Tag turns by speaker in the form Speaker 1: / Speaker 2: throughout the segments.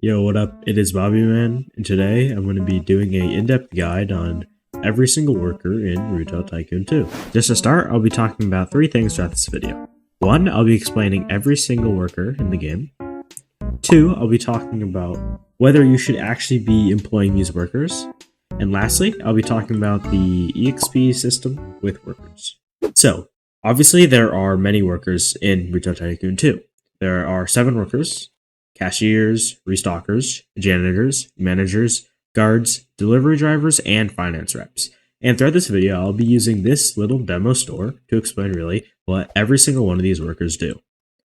Speaker 1: Yo, what up? It is Bobby Man, and today I'm going to be doing a in-depth guide on every single worker in Retail Tycoon 2. Just to start, I'll be talking about three things throughout this video. One, I'll be explaining every single worker in the game. Two, I'll be talking about whether you should actually be employing these workers. And lastly, I'll be talking about the EXP system with workers. So, obviously there are many workers in Retail Tycoon 2. There are 7 workers: cashiers, restockers, janitors, managers, guards, delivery drivers, and finance reps. And throughout this video, I'll be using this little demo store to explain really what every single one of these workers do.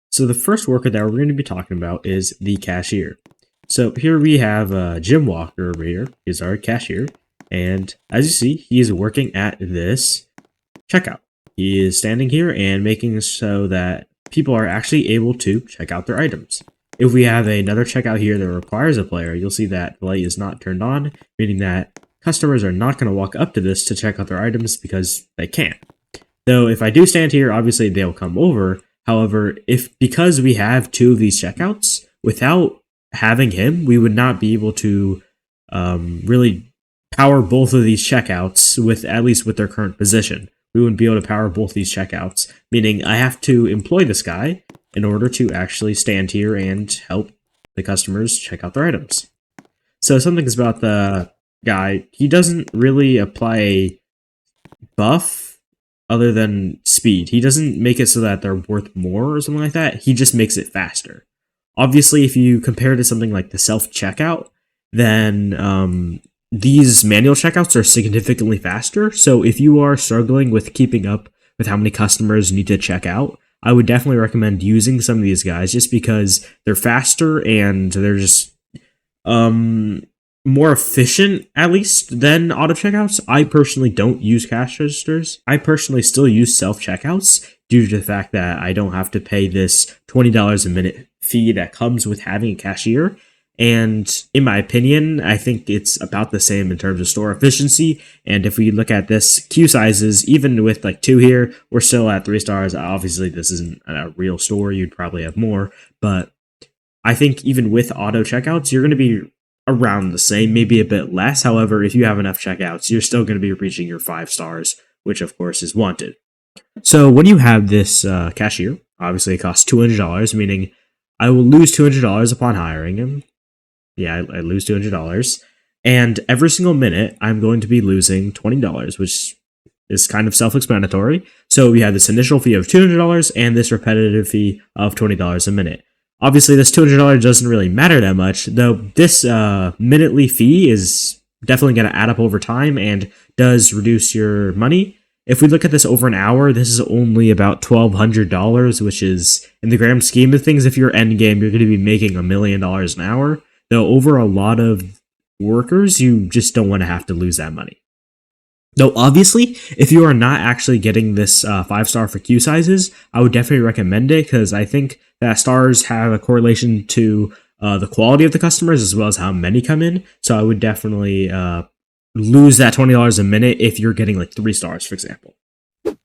Speaker 1: So the first worker that we're going to be talking about is the cashier. So here we have Jim Walker over here. He's our cashier. And as you see, he is working at this checkout. He is standing here and making so that people are actually able to check out their items. If we have another checkout here that requires a player, you'll see that the light is not turned on, meaning that customers are not going to walk up to this to check out their items because they can't. Though if I do stand here, obviously they'll come over. However, because we have 2 of these checkouts, without having him, we would not be able to really power both of these checkouts at least with their current position. We wouldn't be able to power both these checkouts, meaning I have to employ this guy in order to actually stand here and help the customers check out their items. So some things about the guy: he doesn't really apply a buff other than speed. He doesn't make it so that they're worth more or something like that. He just makes it faster. Obviously, if you compare to something like the self-checkout, then these manual checkouts are significantly faster. So if you are struggling with keeping up with how many customers need to check out, I would definitely recommend using some of these guys just because they're faster and they're just more efficient, at least, than auto checkouts. I personally don't use cash registers. I personally still use self-checkouts due to the fact that I don't have to pay this $20 a minute fee that comes with having a cashier. And in my opinion, I think it's about the same in terms of store efficiency. And if we look at this queue sizes, even with like 2 here, we're still at 3 stars. Obviously, this isn't a real store. You'd probably have more. But I think even with auto checkouts, you're going to be around the same, maybe a bit less. However, if you have enough checkouts, you're still going to be reaching your 5 stars, which of course is wanted. So when you have this cashier, obviously it costs $200, meaning I will lose $200 upon hiring him. Yeah, I lose $200. And every single minute, I'm going to be losing $20, which is kind of self-explanatory. So we have this initial fee of $200 and this repetitive fee of $20 a minute. Obviously, this $200 doesn't really matter that much, though this minutely fee is definitely going to add up over time and does reduce your money. If we look at this over an hour, this is only about $1,200, which is, in the grand scheme of things, if you're endgame, you're going to be making $1 million an hour. Though over a lot of workers, you just don't want to have to lose that money. Though obviously, if you are not actually getting this 5-star for queue sizes, I would definitely recommend it because I think that stars have a correlation to the quality of the customers as well as how many come in. So I would definitely lose that $20 a minute if you're getting like 3 stars, for example.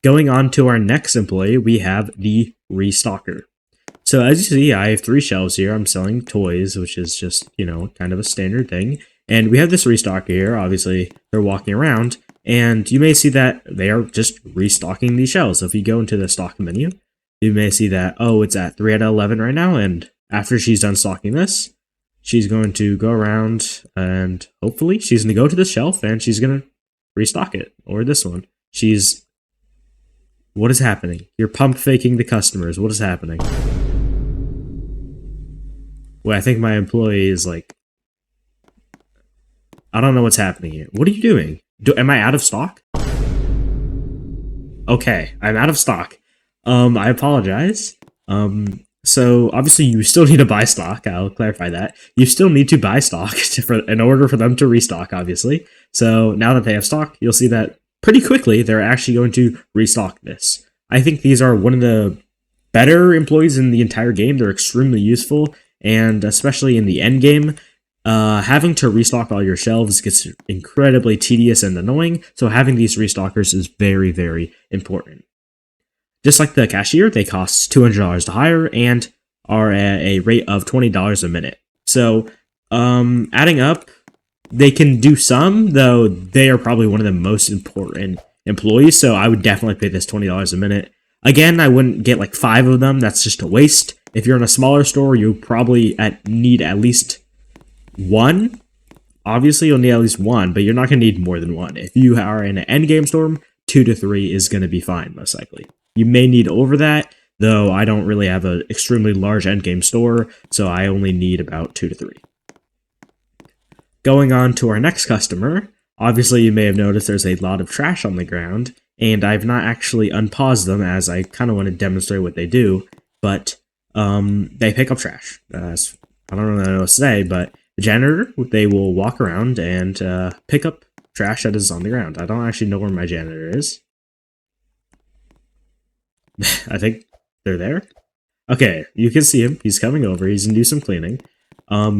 Speaker 1: Going on to our next employee, we have the restocker. So as you see, I have 3 shelves here. I'm selling toys, which is just, kind of a standard thing. And we have this restocker here. Obviously, they're walking around. And you may see that they are just restocking these shelves. So if you go into the stock menu, you may see that, it's at 3 out of 11 right now. And after she's done stocking this, she's going to go around and hopefully she's going to go to the shelf and she's going to restock it. Or this one. What is happening? You're pump faking the customers. What is happening? Well, I think my employee is like, I don't know what's happening here. What are you doing? Am I out of stock? Okay, I'm out of stock. I apologize. So obviously you still need to buy stock. I'll clarify that. You still need to buy stock in order for them to restock, obviously. So now that they have stock, you'll see that pretty quickly they're actually going to restock this. I think these are one of the better employees in the entire game. They're extremely useful. And especially in the end game, having to restock all your shelves gets incredibly tedious and annoying, so having these restockers is very, very important. Just like the cashier, they cost $200 to hire and are at a rate of $20 a minute. So Adding up, they can do some, though they are probably one of the most important employees, so I would definitely pay this $20 a minute. Again, I wouldn't get like 5 of them, that's just a waste. If you're in a smaller store, you probably need at least one. Obviously, you'll need at least one, but you're not going to need more than one. If you are in an endgame store, 2 to 3 is going to be fine, most likely. You may need over that, though I don't really have an extremely large endgame store, so I only need about 2 to 3. Going on to our next customer, obviously you may have noticed there's a lot of trash on the ground, and I've not actually unpaused them as I kind of want to demonstrate what they do, but they pick up trash. I don't really know what to say, but the janitor, they will walk around and pick up trash that is on the ground. I don't actually know where my janitor is. I think they're there. Okay, you can see him. He's coming over. He's going to do some cleaning.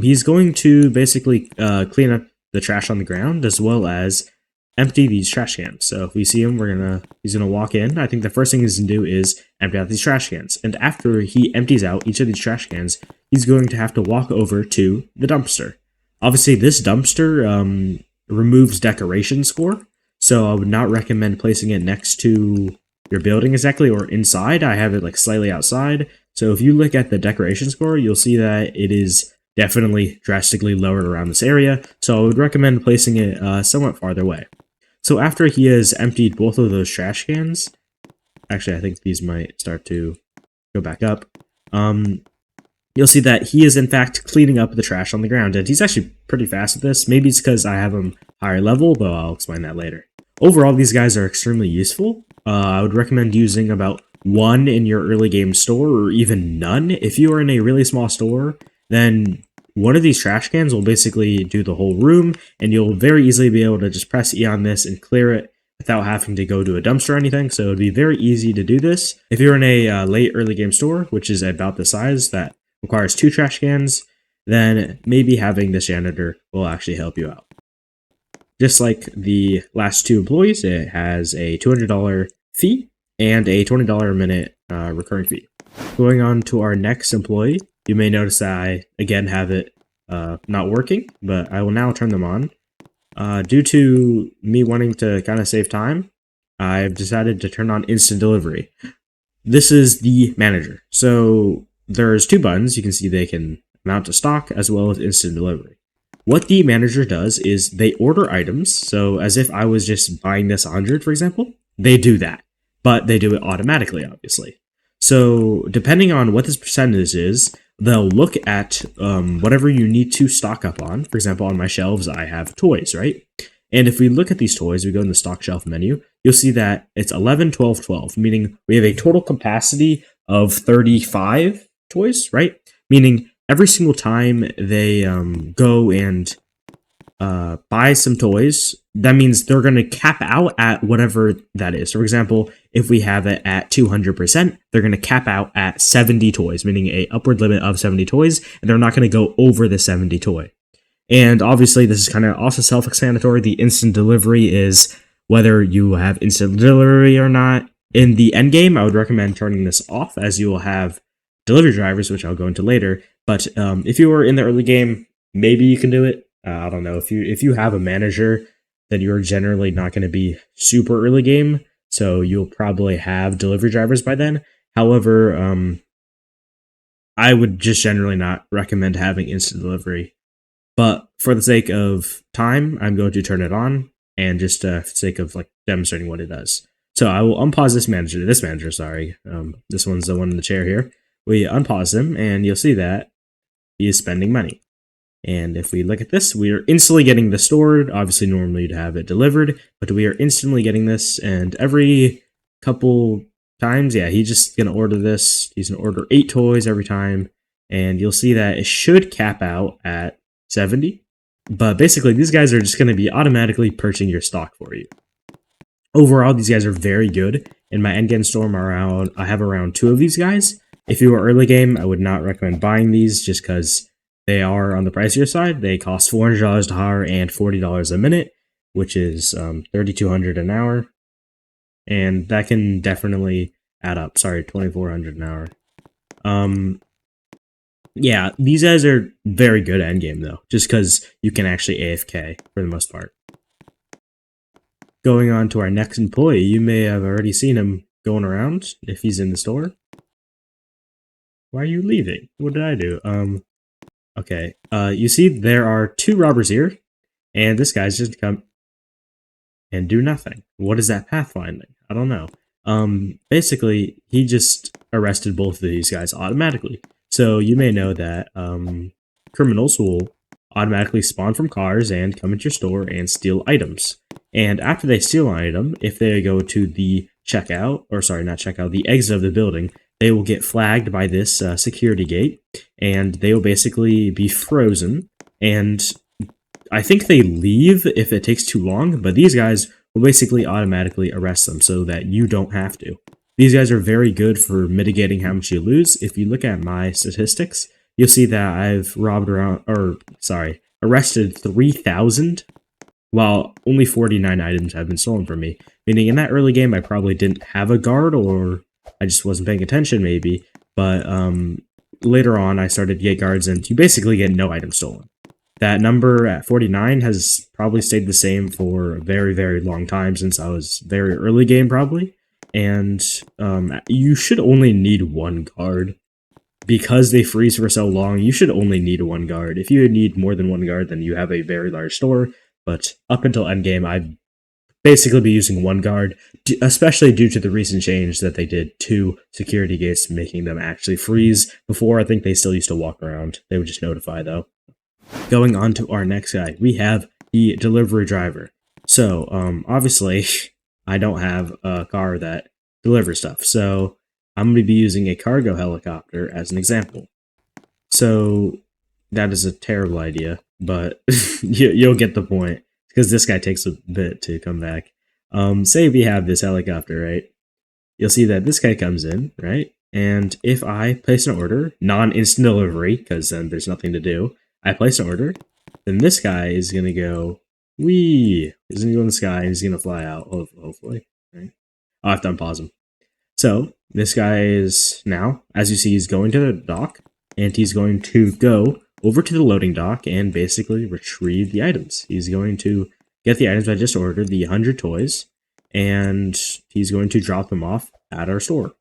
Speaker 1: He's going to basically clean up the trash on the ground as well as empty these trash cans. So if we see him, he's gonna walk in. I think the first thing he's gonna do is empty out these trash cans. And after he empties out each of these trash cans, he's going to have to walk over to the dumpster. Obviously, this dumpster removes decoration score, so I would not recommend placing it next to your building exactly or inside. I have it like slightly outside. So if you look at the decoration score, you'll see that it is definitely drastically lowered around this area, so I would recommend placing it somewhat farther away. So after he has emptied both of those trash cans, actually I think these might start to go back up, you'll see that he is in fact cleaning up the trash on the ground, and he's actually pretty fast at this. Maybe it's because I have him higher level, though I'll explain that later. Overall, these guys are extremely useful. I would recommend using about 1 in your early game store, or even none. If you are in a really small store, then one of these trash cans will basically do the whole room, and you'll very easily be able to just press E on this and clear it without having to go to a dumpster or anything, so it'd be very easy to do this. If you're in a late early game store, which is about the size that requires 2 trash cans, then maybe having this janitor will actually help you out. Just like the last 2 employees, it has a $200 fee and a $20 a minute recurring fee. Going on to our next employee, you may notice that I, again, have it not working, but I will now turn them on. Due to me wanting to kind of save time, I've decided to turn on instant delivery. This is the manager. So there's 2 buttons. You can see they can mount to stock as well as instant delivery. What the manager does is they order items. So as if I was just buying this 100, for example, they do that, but they do it automatically, obviously. So depending on what this percentage is, they'll look at whatever you need to stock up on. For example, on my shelves, I have toys, right? And if we look at these toys, we go in the stock shelf menu, you'll see that it's 11, 12, 12, meaning we have a total capacity of 35 toys, right? Meaning every single time they go and buy some toys, that means they're going to cap out at whatever that is. So for example, if we have it at 200%, they're going to cap out at 70 toys, meaning a upward limit of 70 toys, and they're not going to go over the 70 toy. And obviously, this is kind of also self-explanatory. The instant delivery is whether you have instant delivery or not. In the end game, I would recommend turning this off, as you will have delivery drivers, which I'll go into later. But if you were in the early game, maybe you can do it. I don't know. If you have a manager, then you're generally not going to be super early game, so you'll probably have delivery drivers by then. However, I would just generally not recommend having instant delivery. But for the sake of time, I'm going to turn it on, and just for the sake of like demonstrating what it does. So I will unpause this manager. This one's the one in the chair here. We unpause him, and you'll see that he is spending money. And if we look at this, we are instantly getting this stored. Obviously, normally you'd have it delivered, but we are instantly getting this. And every couple times, yeah, he's just going to order this. He's going to order 8 toys every time. And you'll see that it should cap out at 70. But basically, these guys are just going to be automatically purchasing your stock for you. Overall, these guys are very good. In my endgame storm, I have around 2 of these guys. If you were early game, I would not recommend buying these just because they are on the pricier side. They cost $400 to hire and $40 a minute, which is $3,200 an hour. And that can definitely add up. Sorry, $2,400 an hour. Yeah, these guys are very good at endgame though, just because you can actually AFK for the most part. Going on to our next employee, you may have already seen him going around if he's in the store. Why are you leaving? What did I do? Okay. You see there are two robbers here, and this guy's just come and do nothing. What is that pathfinding? I don't know. Basically, he just arrested both of these guys automatically. So you may know that criminals will automatically spawn from cars and come into your store and steal items. And after they steal an item, if they go to the checkout, or sorry, not checkout, the exit of the building, they will get flagged by this security gate, and they will basically be frozen. And I think they leave if it takes too long, but these guys will basically automatically arrest them so that you don't have to. These guys are very good for mitigating how much you lose. If you look at my statistics, you'll see that I've arrested 3,000, while only 49 items have been stolen from me. Meaning in that early game, I probably didn't have a guard, or I just wasn't paying attention maybe, but later on I started to get guards and you basically get no items stolen. That number at 49 has probably stayed the same for a very, very long time since I was very early game probably. And you should only need one guard. Because they freeze for so long, you should only need one guard. If you need more than one guard, then you have a very large store. But up until endgame, I'd basically be using one guard, especially due to the recent change that they did to security gates, making them actually freeze. Before, I think they still used to walk around. They would just notify, though. Going on to our next guy, we have the delivery driver. So, obviously, I don't have a car that delivers stuff, so I'm going to be using a cargo helicopter as an example. So, that is a terrible idea, but you'll get the point, because this guy takes a bit to come back. Say we have this helicopter, right? You'll see that this guy comes in, right? And if I place an order, non-instant delivery, because then there's nothing to do, I place an order, then this guy is going to go, wee, he's going to go in the sky, and he's going to fly out, hopefully, right? I'll have to unpause him. So, this guy is now, as you see, he's going to the dock, and he's going to go over to the loading dock and basically retrieve the items. He's going to get the items I just ordered, the 100 toys, and he's going to drop them off at our store.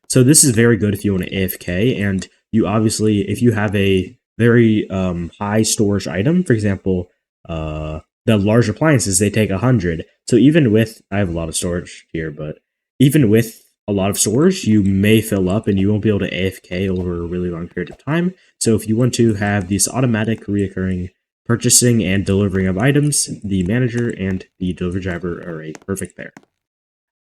Speaker 1: So this is very good if you want to AFK, and you obviously, if you have a very high storage item, for example, the large appliances, they take 100. So even with, I have a lot of storage here, but even with a lot of storage, you may fill up and you won't be able to AFK over a really long period of time. So if you want to have these automatic reoccurring purchasing and delivering of items, the manager and the delivery driver are a perfect pair.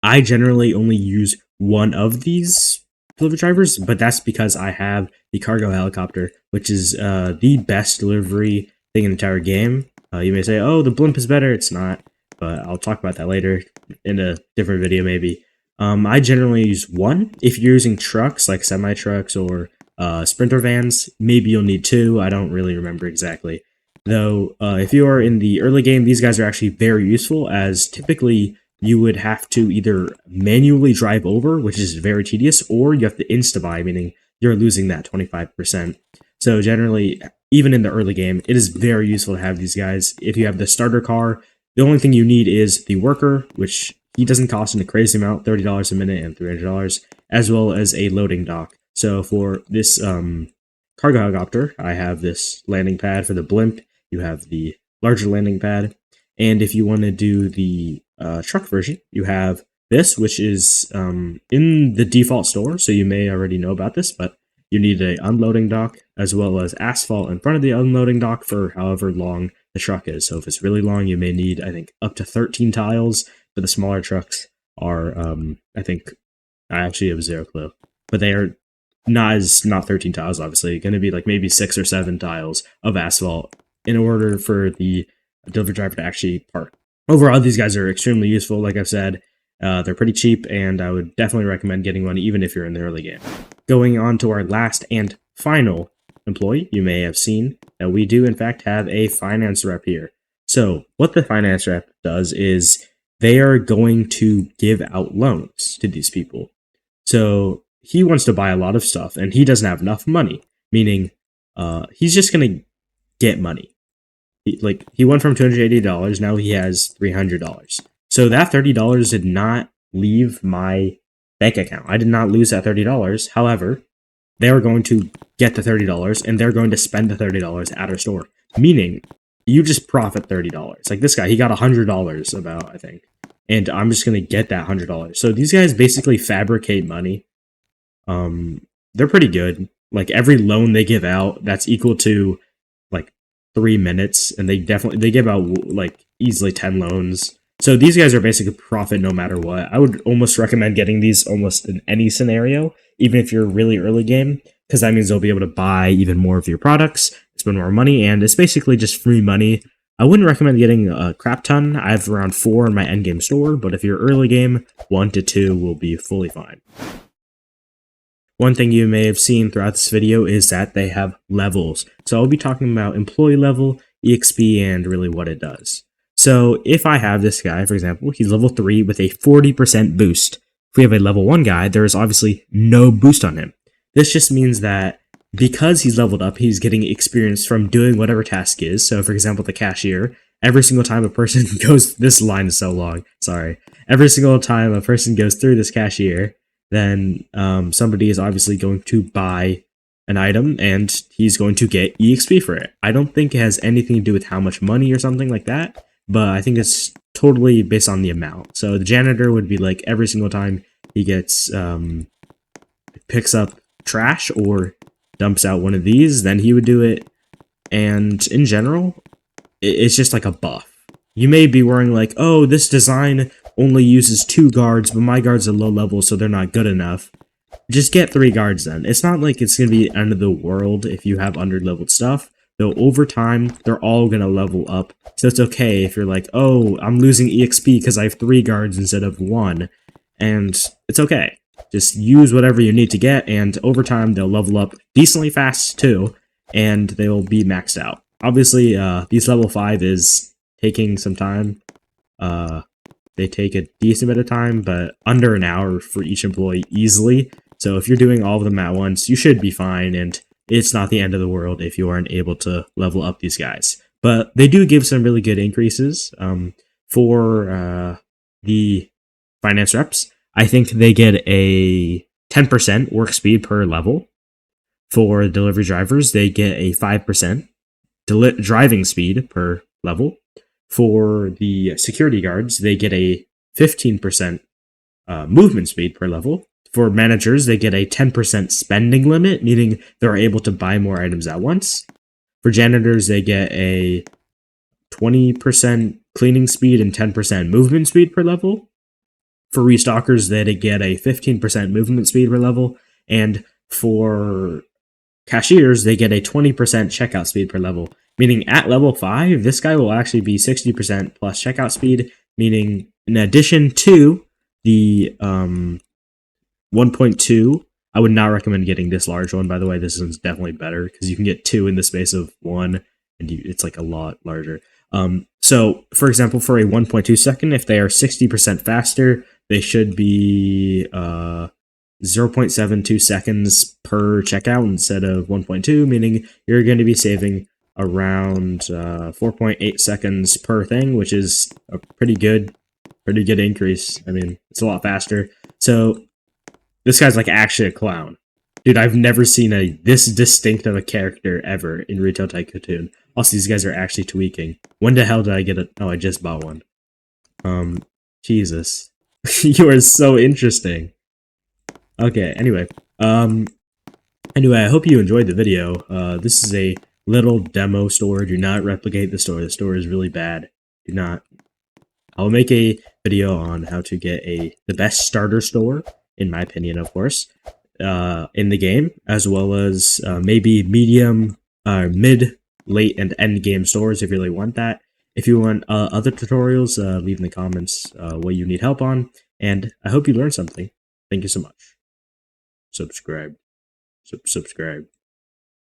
Speaker 1: I generally only use one of these delivery drivers, but that's because I have the cargo helicopter, which is the best delivery thing in the entire game. You may say, oh, the blimp is better. It's not, but I'll talk about that later in a different video maybe. I generally use one. If you're using trucks, like semi-trucks or sprinter vans, maybe you'll need two. I don't really remember exactly. Though, if you are in the early game, these guys are actually very useful, as typically you would have to either manually drive over, which is very tedious, or you have to insta-buy, meaning you're losing that 25%. So generally, even in the early game, it is very useful to have these guys. If you have the starter car, the only thing you need is the worker, which he doesn't cost in a crazy amount, $30 a minute and $300, as well as a loading dock. So for this cargo helicopter, I have this landing pad. For the blimp, you have the larger landing pad. And if you want to do the truck version, you have this, which is in the default store, so you may already know about this, but you need an unloading dock as well as asphalt in front of the unloading dock for however long the truck is. So if it's really long, you may need, I think, up to 13 tiles, but the smaller trucks are, I think, I actually have zero clue, but they are not 13 tiles, obviously, going to be like maybe 6 or 7 tiles of asphalt in order for the delivery driver to actually park. Overall, these guys are extremely useful. Like I've said, they're pretty cheap, and I would definitely recommend getting one even if you're in the early game. Going on to our last and final employee, you may have seen that we do in fact have a finance rep here. So what the finance rep does is they are going to give out loans to these people. So he wants to buy a lot of stuff, and he doesn't have enough money, meaning he's just gonna get money. He went from $280, now he has $300. So that $30 did not leave my bank account. I did not lose that $30. However, they were going to get the $30 and they're going to spend the $30 at our store. Meaning, you just profit $30. Like this guy, he got $100 about, I think. And I'm just gonna get that $100. So these guys basically fabricate money. They're pretty good. Like every loan they give out, that's equal to like 3 minutes, and they give out like easily 10 loans. So these guys are basically profit no matter what. I would almost recommend getting these almost in any scenario, even if you're really early game, because that means they'll be able to buy even more of your products, spend more money, and it's basically just free money. I wouldn't recommend getting a crap ton. I have around 4 in my endgame store, but if you're early game, 1 to 2 will be fully fine. One thing you may have seen throughout this video is that they have levels. So I'll be talking about employee level, EXP, and really what it does. So if I have this guy, for example, he's level 3 with a 40% boost. If we have a level 1 guy, there is obviously no boost on him. This just means that because he's leveled up, he's getting experience from doing whatever task is. So for example, the cashier, every single time a person goes, this line is so long, sorry. Every single time a person goes through this cashier, then somebody is obviously going to buy an item and he's going to get EXP for it. I don't think it has anything to do with how much money or something like that, but I think it's totally based on the amount. So the janitor would be like every single time he gets picks up trash or dumps out one of these, then he would do it. And in general, it's just like a buff. You may be worrying like, oh, this design only uses 2 guards, but my guards are low level, so they're not good enough. Just get 3 guards then. It's not like it's going to be the end of the world if you have under-leveled stuff. Though over time, they're all going to level up. So it's okay if you're like, oh, I'm losing EXP because I have 3 guards instead of 1. And it's okay. Just use whatever you need to get, and over time, they'll level up decently fast too, and they will be maxed out. Obviously, these level 5 is taking some time. They take a decent bit of time, but under an hour for each employee easily. So if you're doing all of them at once, you should be fine, and it's not the end of the world if you aren't able to level up these guys. But they do give some really good increases. For the finance reps, I think they get a 10% work speed per level. For delivery drivers, they get a 5% driving speed per level. For the security guards, they get a 15% movement speed per level. For managers, they get a 10% spending limit, meaning they're able to buy more items at once. For janitors, they get a 20% cleaning speed and 10% movement speed per level. For restockers, they get a 15% movement speed per level. And for cashiers, they get a 20% checkout speed per level. Meaning at level 5, this guy will actually be 60% plus checkout speed, meaning in addition to the 1.2, I would not recommend getting this large one, by the way. This one's definitely better, because you can get 2 in the space of 1, and it's like a lot larger. So, for example, for a 1.2 second, if they are 60% faster, they should be 0.72 seconds per checkout instead of 1.2, meaning you're going to be saving around 4.8 seconds per thing, which is a pretty good increase. I mean, it's a lot faster. So this guy's like actually a clown. Dude, I've never seen this distinct of a character ever in Retail Tycoon. Also, these guys are actually tweaking. When the hell did I get it? Oh, I just bought one. Jesus. You are so interesting. Okay, anyway. Anyway, I hope you enjoyed the video. This is a little demo store. Do not replicate the store. The store is really bad. Do not. I'll make a video on how to get the best starter store, in my opinion, of course, in the game, as well as maybe medium, mid, late, and end game stores if you really want that. If you want other tutorials, leave in the comments what you need help on, and I hope you learned something. Thank you so much. Subscribe. Subscribe.